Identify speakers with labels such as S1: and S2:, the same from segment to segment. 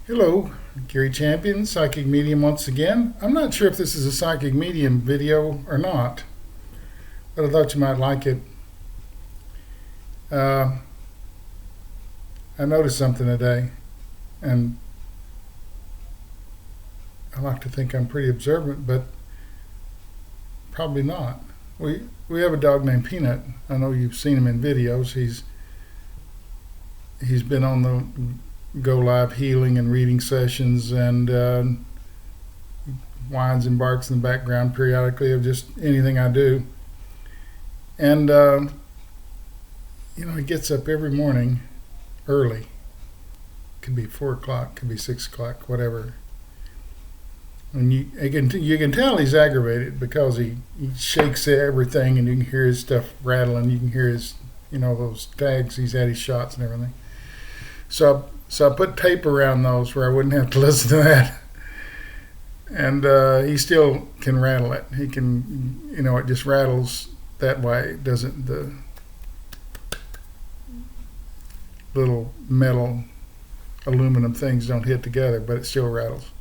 S1: Hello, Gary Champion, Psychic Medium once again. I'm not sure if this is a Psychic Medium video or not, but I thought you might like it. I noticed something today, and I like to think I'm pretty observant, but probably not. We have a dog named Peanut. I know you've seen him in videos. He's been on the Go Live healing and reading sessions, and whines and barks in the background periodically of just anything I do. And he gets up every morning early. Could be 4 o'clock, could be 6 o'clock, whatever. And you can tell he's aggravated because he shakes everything, and you can hear his stuff rattling. You can hear his, those tags. He's had his shots and everything. So I put tape around those where I wouldn't have to listen to that. And he still can rattle it. He can, it just rattles that way. It doesn't, the little metal aluminum things don't hit together, but it still rattles.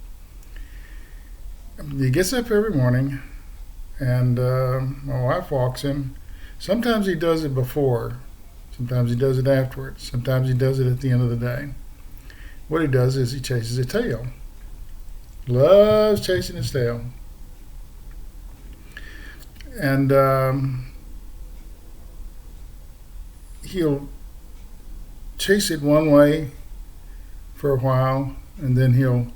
S1: He gets up every morning, and my wife walks him. Sometimes he does it before. Sometimes he does it afterwards. Sometimes he does it at the end of the day. What he does is he chases his tail. Loves chasing his tail. And he'll chase it one way for a while, and then he'll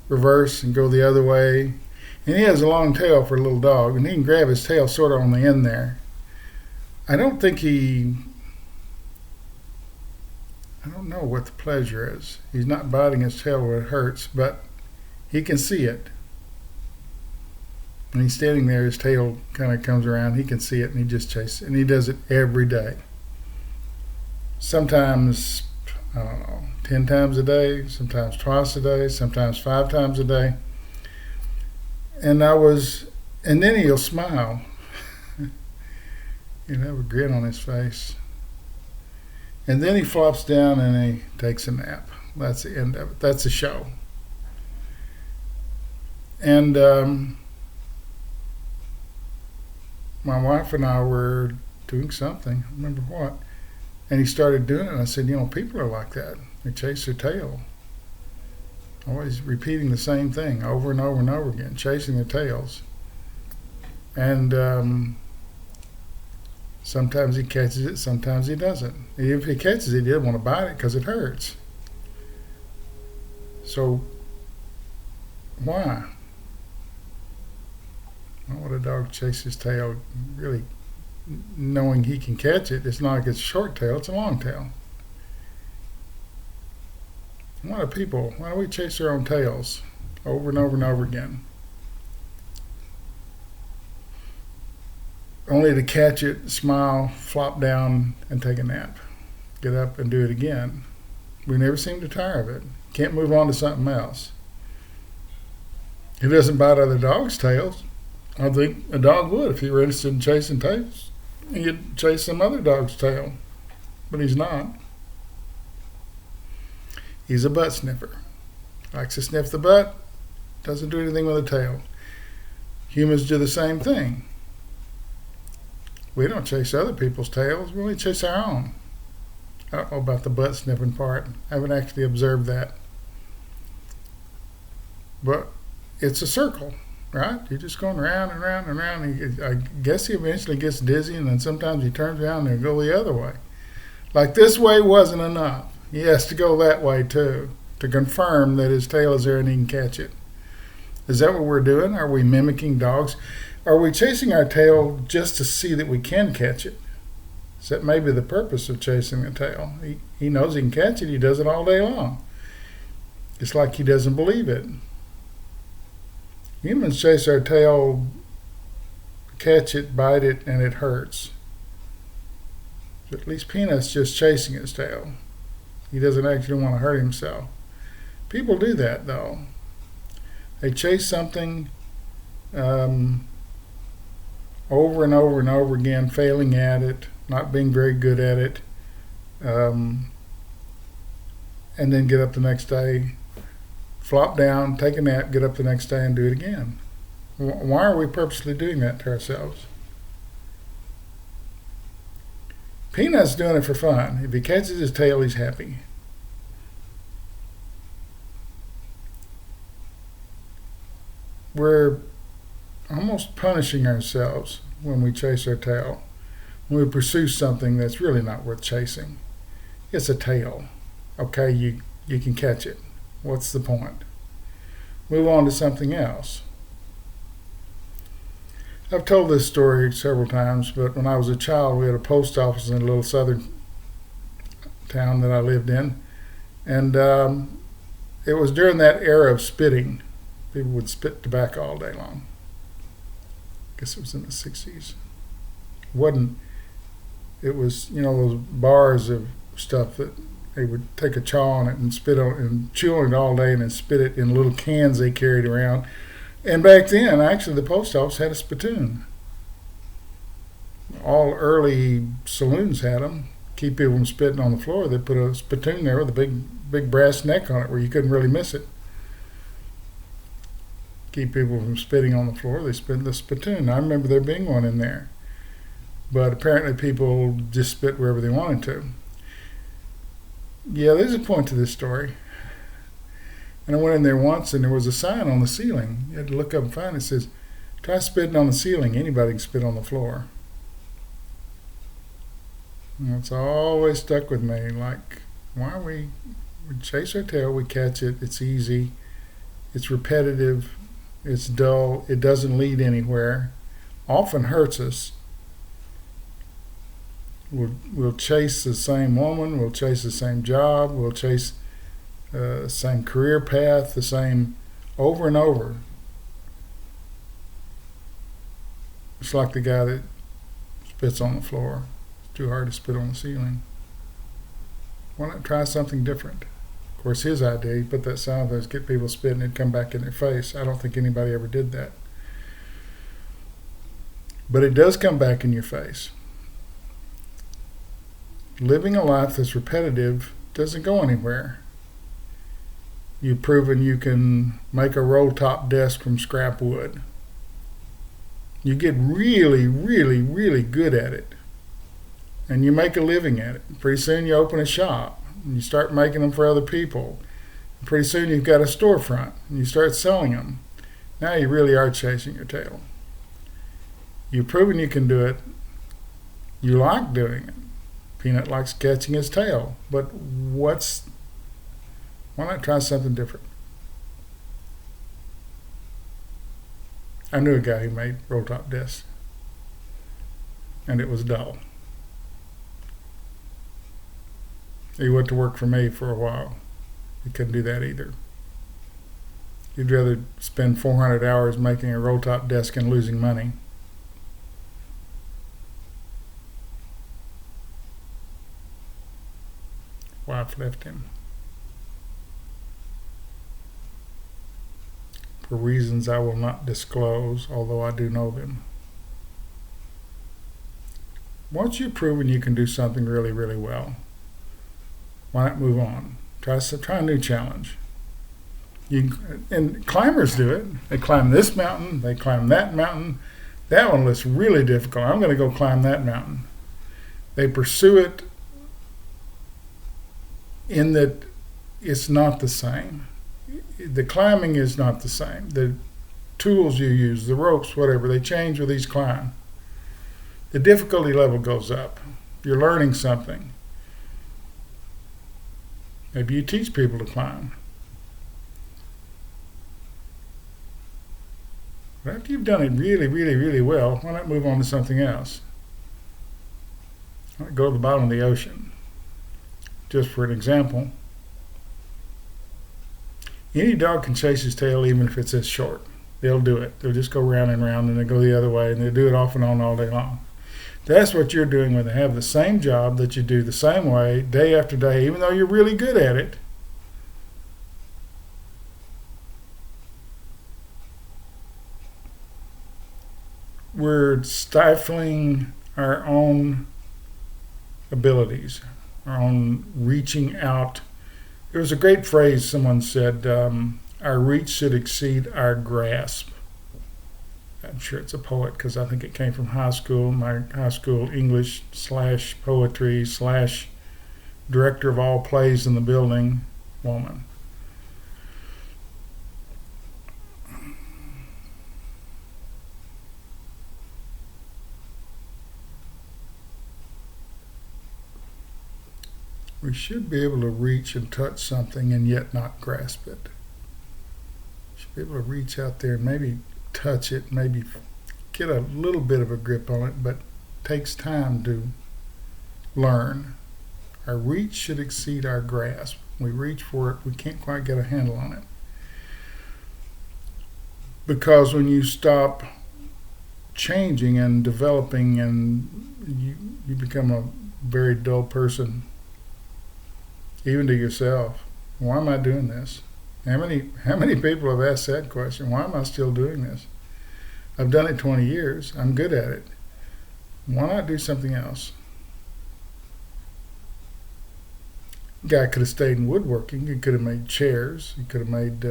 S1: reverse and go the other way. And he has a long tail for a little dog, and he can grab his tail sort of on the end there. I don't know what the pleasure is. He's not biting his tail where it hurts, but he can see it. And he's standing there, his tail kind of comes around, he can see it, and he just chases it. And he does it every day. Sometimes, 10 times a day, sometimes twice a day, sometimes 5 times a day. And then he'll smile. He'll have a grin on his face. And then he flops down and he takes a nap. That's the end of it. That's the show. And my wife and I were doing something, I don't remember what, and he started doing it, and I said, people are like that. They chase their tail. Always repeating the same thing over and over and over again, chasing their tails. And sometimes he catches it, sometimes he doesn't. If he catches it, he doesn't want to bite it because it hurts. So, why? Why would a dog chase his tail really knowing he can catch it? It's not like it's a short tail, it's a long tail. Why do we chase our own tails over and over and over again? Only to catch it, smile, flop down, and take a nap. Get up and do it again. We never seem to tire of it. Can't move on to something else. He doesn't bite other dogs' tails. I think a dog would if he were interested in chasing tails. He'd chase some other dog's tail. But he's not. He's a butt sniffer. Likes to sniff the butt. Doesn't do anything with the tail. Humans do the same thing. We don't chase other people's tails. We only chase our own. I don't know about the butt sniffing part. I haven't actually observed that. But it's a circle, right? You're just going round and round and round. I guess he eventually gets dizzy, and then sometimes he turns around and go the other way. Like this way wasn't enough. He has to go that way too to confirm that his tail is there and he can catch it. Is that what we're doing? Are we mimicking dogs? Are we chasing our tail just to see that we can catch it? Is that maybe the purpose of chasing the tail? He knows he can catch it. He does it all day long. It's like he doesn't believe it. Humans chase our tail, catch it, bite it, and it hurts. So at least Peanut's just chasing his tail. He doesn't actually want to hurt himself. People do that, though. They chase something over and over and over again, failing at it, not being very good at it, and then get up the next day flop down, take a nap, get up the next day and do it again. Why are we purposely doing that to ourselves? Peanut's doing it for fun. If he catches his tail, he's happy. We're almost punishing ourselves when we chase our tail, when we pursue something that's really not worth chasing. It's a tail. Okay, you can catch it. What's the point? Move on to something else. I've told this story several times, but when I was a child, we had a post office in a little southern town that I lived in, and it was during that era of spitting. People would spit tobacco all day long. I guess it was in the 60s. It was, those bars of stuff that they would take a chaw on it and spit on it and chew on it all day and then spit it in little cans they carried around. And back then, actually, the post office had a spittoon. All early saloons had them. Keep people from spitting on the floor, they put a spittoon there with a big brass neck on it where you couldn't really miss it. Keep people from spitting on the floor, they spit the spittoon. I remember there being one in there. But apparently people just spit wherever they wanted to. Yeah, there's a point to this story. And I went in there once and there was a sign on the ceiling. You had to look up and find it. It says, try spitting on the ceiling. Anybody can spit on the floor. And it's always stuck with me. Like, why we chase our tail, we catch it, it's easy, it's repetitive, it's dull, it doesn't lead anywhere, often hurts us. We'll chase the same woman, we'll chase the same job, we'll chase the same career path, the same over and over. It's like the guy that spits on the floor. It's too hard to spit on the ceiling. Why not try something different? Of course, his idea, he put that sign there, get people spitting, it'd come back in their face. I don't think anybody ever did that. But it does come back in your face. Living a life that's repetitive doesn't go anywhere. You've proven you can make a roll-top desk from scrap wood. You get really, really, really good at it. And you make a living at it. Pretty soon you open a shop and you start making them for other people. Pretty soon you've got a storefront and you start selling them. Now you really are chasing your tail. You've proven you can do it. You like doing it. Peanut likes catching his tail. But why not try something different? I knew a guy who made roll-top desks. And it was dull. He went to work for me for a while. He couldn't do that either. He'd rather spend 400 hours making a roll-top desk and losing money. Wife left him. For reasons I will not disclose, although I do know them. Once you've proven you can do something really, really well, why not move on? Try a new challenge. And climbers do it. They climb this mountain, they climb that mountain. That one looks really difficult. I'm going to go climb that mountain. They pursue it in that it's not the same. The climbing is not the same. The tools you use, the ropes, whatever, they change with each climb. The difficulty level goes up. You're learning something. Maybe you teach people to climb. But after you've done it really, really, really well, why not move on to something else? Why not go to the bottom of the ocean? Just for an example, any dog can chase his tail even if it's this short. They'll do it. They'll just go round and round and they'll go the other way and they'll do it off and on all day long. That's what you're doing when they have the same job that you do the same way day after day, even though you're really good at it. We're stifling our own abilities, our own reaching out. There was a great phrase someone said, Our reach should exceed our grasp. I'm sure it's a poet because I think it came from high school, my high school English / poetry / director of all plays in the building woman. We should be able to reach and touch something and yet not grasp it. Should be able to reach out there and maybe touch it, maybe get a little bit of a grip on it, but it takes time to learn. Our reach should exceed our grasp. We reach for it, we can't quite get a handle on it. Because when you stop changing and developing, and you become a very dull person, even to yourself. Why am I doing this? How many people have asked that question? Why am I still doing this? I've done it 20 years. I'm good at it. Why not do something else? Guy could have stayed in woodworking. He could have made chairs. He could have made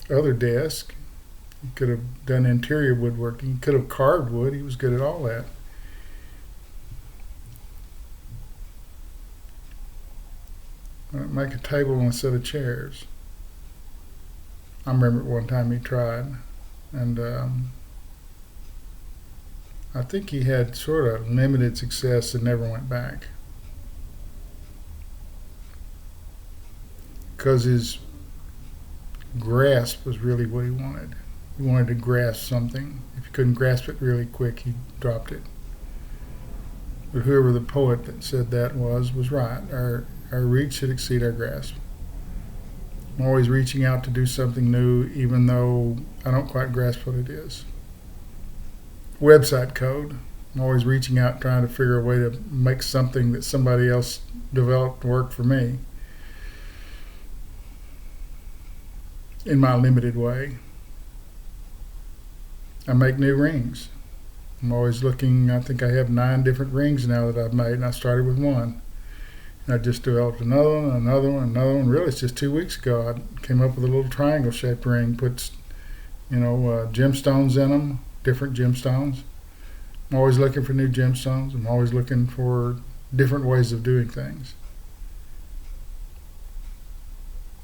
S1: other desks. He could have done interior woodworking. He could have carved wood. He was good at all that. Make a table and a set of chairs. I remember one time he tried, and I think he had sort of limited success and never went back. Because his grasp was really what he wanted. He wanted to grasp something. If he couldn't grasp it really quick, he dropped it. But whoever the poet that said that was right. Our reach should exceed our grasp. I'm always reaching out to do something new, even though I don't quite grasp what it is. Website code. I'm always reaching out, trying to figure a way to make something that somebody else developed work for me in my limited way. I make new rings. I'm always looking. I think I have 9 different rings now that I've made, and I started with one. And I just developed another one, another one, another one. Really, it's just 2 weeks ago I came up with a little triangle-shaped ring, puts, gemstones in them, different gemstones. I'm always looking for new gemstones. I'm always looking for different ways of doing things.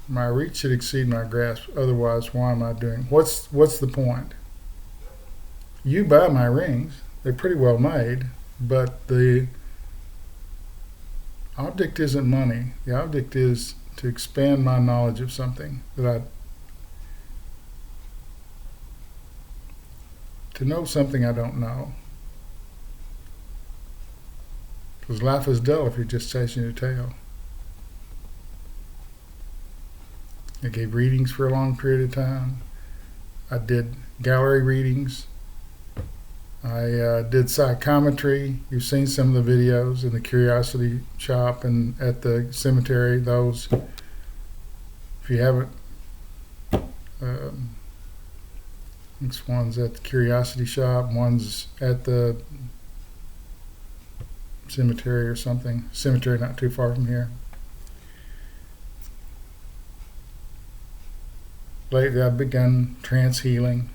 S1: My reach should exceed my grasp. Otherwise, why am I doing? What's the point? You buy my rings. They're pretty well made, but the object isn't money. The object is to expand my knowledge of something to know something I don't know. Because life is dull if you're just chasing your tail. I gave readings for a long period of time. I did gallery readings. I did psychometry. You've seen some of the videos in the Curiosity Shop and at the cemetery. Those, if you haven't, I think one's at the Curiosity Shop, one's at the cemetery or something. Cemetery not too far from here. Lately I've begun trance healing.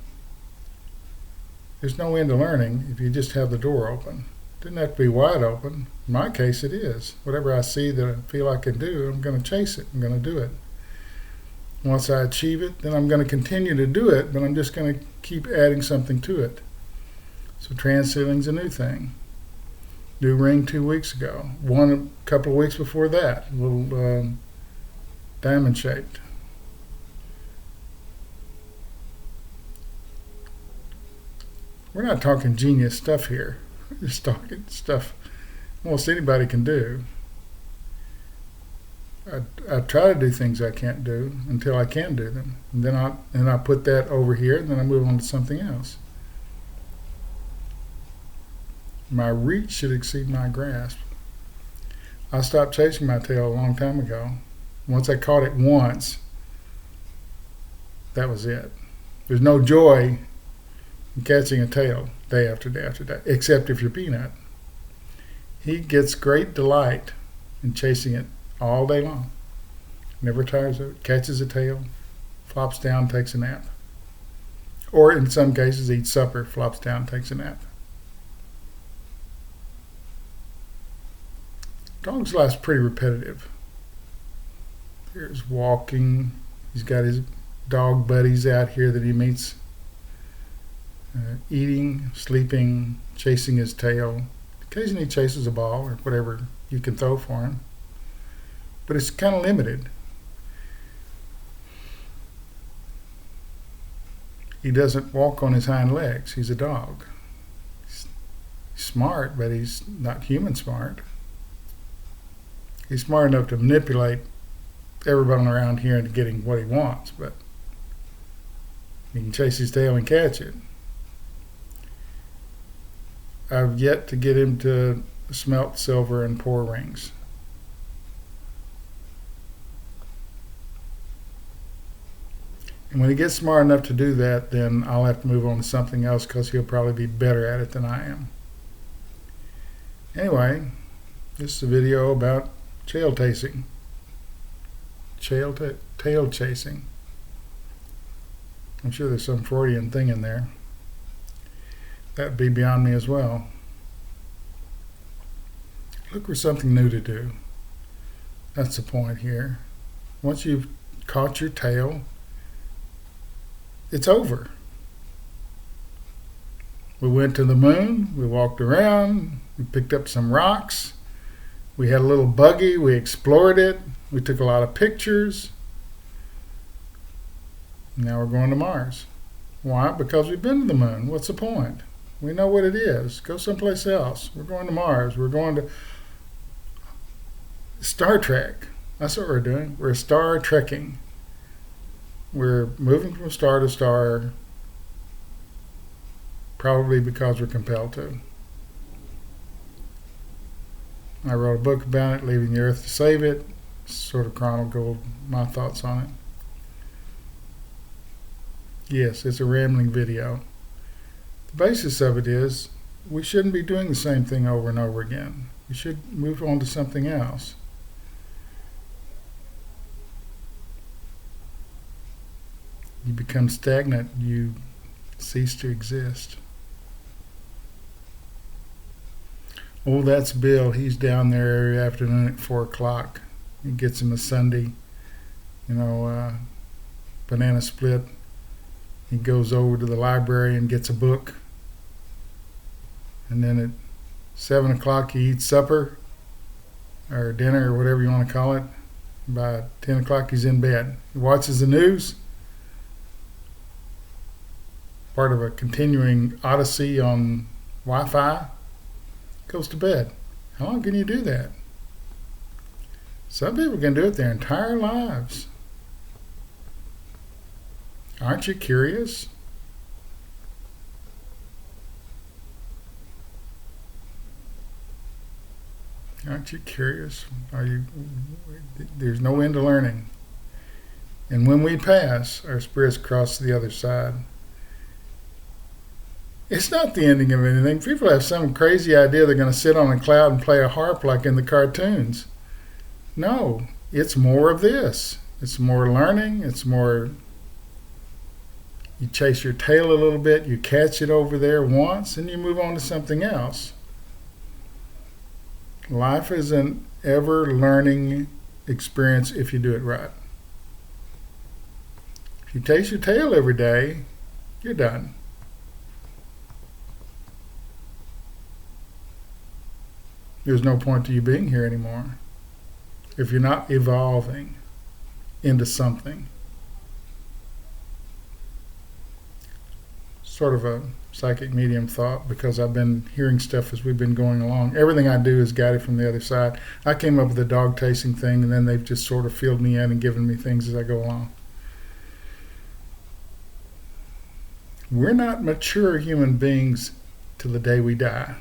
S1: There's no end to learning if you just have the door open. It doesn't have to be wide open. In my case, it is. Whatever I see that I feel I can do, I'm going to chase it. I'm going to do it. Once I achieve it, then I'm going to continue to do it, but I'm just going to keep adding something to it. So trance healing's a new thing. New ring 2 weeks ago. One a couple of weeks before that. A little diamond shaped. We're not talking genius stuff here. We're just talking stuff almost anybody can do. I try to do things I can't do until I can do them. And then I put that over here, and then I move on to something else. My reach should exceed my grasp. I stopped chasing my tail a long time ago. Once I caught it once, that was it. There's no joy catching a tail day after day after day, except if you're Peanut. He gets great delight in chasing it all day long. Never tires of it. Catches a tail, flops down, takes a nap. Or in some cases, eats supper, flops down, takes a nap. Dog's life's pretty repetitive. Here's walking. He's got his dog buddies out here that he meets. Eating, sleeping, chasing his tail. Occasionally he chases a ball or whatever you can throw for him. But it's kind of limited. He doesn't walk on his hind legs. He's a dog. He's smart, but he's not human smart. He's smart enough to manipulate everyone around here into getting what he wants, but he can chase his tail and catch it. I've yet to get him to smelt silver and pour rings. And when he gets smart enough to do that, then I'll have to move on to something else because he'll probably be better at it than I am. Anyway, this is a video about tail chasing. Tail chasing. I'm sure there's some Freudian thing in there. That'd be beyond me as well. Look for something new to do. That's the point here. Once you've caught your tail, it's over. We went to the moon, we walked around, we picked up some rocks, we had a little buggy, we explored it, we took a lot of pictures. Now we're going to Mars. Why? Because we've been to the moon. What's the point? We know what it is. Go someplace else. We're going to Mars. We're going to Star Trek. That's what we're doing. We're star trekking. We're moving from star to star, probably because we're compelled to. I wrote a book about it, Leaving the Earth to Save It. Sort of chronicled my thoughts on it. Yes, it's a rambling video. The basis of it is we shouldn't be doing the same thing over and over again. We should move on to something else. You become stagnant, you cease to exist. Oh, that's Bill. He's down there every afternoon at 4 o'clock. He gets him a Sunday, banana split. He goes over to the library and gets a book. And then at 7 o'clock he eats supper or dinner or whatever you want to call it. By 10 o'clock he's in bed. He watches the news. Part of a continuing odyssey on Wi-Fi. Goes to bed. How long can you do that? Some people can do it their entire lives. Aren't you curious? Aren't you curious? There's no end to learning. And when we pass, our spirits cross to the other side. It's not the ending of anything. People have some crazy idea they're going to sit on a cloud and play a harp like in the cartoons. No, it's more of this. It's more learning. It's more, you chase your tail a little bit, you catch it over there once, and you move on to something else. Life is an ever-learning experience if you do it right. If you chase your tail every day, you're done. There's no point to you being here anymore if you're not evolving into something. Sort of a psychic medium thought, because I've been hearing stuff as we've been going along. Everything I do is guided from the other side. I came up with the dog tasting thing, and then they've just sort of filled me in and given me things as I go along. We're not mature human beings till the day we die.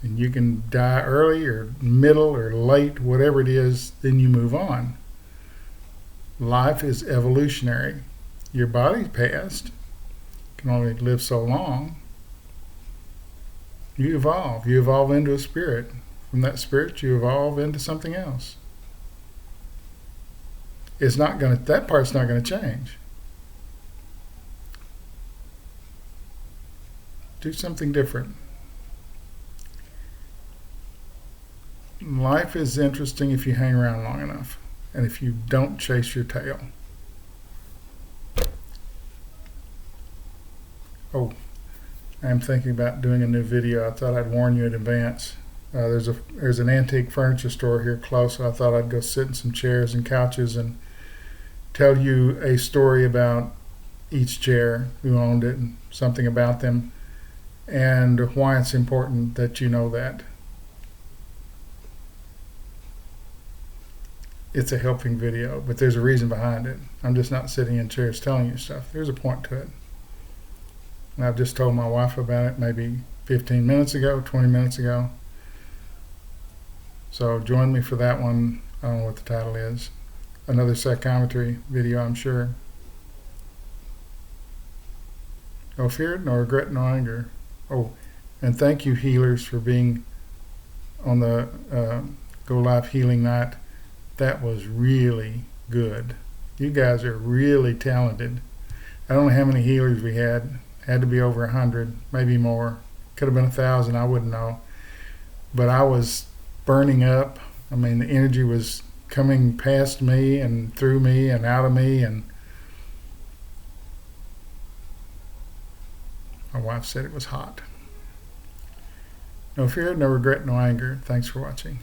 S1: And you can die early or middle or late, whatever it is, then you move on. Life is evolutionary. Your body's passed. Can only live so long. You evolve. You evolve into a spirit. From that spirit, you evolve into something else. It's not going to, that part's not going to change. Do something different. Life is interesting if you hang around long enough and if you don't chase your tail. Oh, I'm thinking about doing a new video. I thought I'd warn you in advance. There's an antique furniture store here close, so I thought I'd go sit in some chairs and couches and tell you a story about each chair, who owned it, and something about them, and why it's important that you know that. It's a helping video, but there's a reason behind it. I'm just not sitting in chairs telling you stuff. There's a point to it. And I've just told my wife about it maybe 15 minutes ago, 20 minutes ago. So join me for that one. I don't know what the title is. Another psychometry video, I'm sure. No fear, no regret, no anger. Oh, and thank you, healers, for being on the Go Live Healing Night. That was really good. You guys are really talented. I don't know how many healers we had. Had to be over 100, maybe more. Could have been 1,000, I wouldn't know. But I was burning up. I mean, the energy was coming past me and through me and out of me. And my wife said it was hot. No fear, no regret, no anger. Thanks for watching.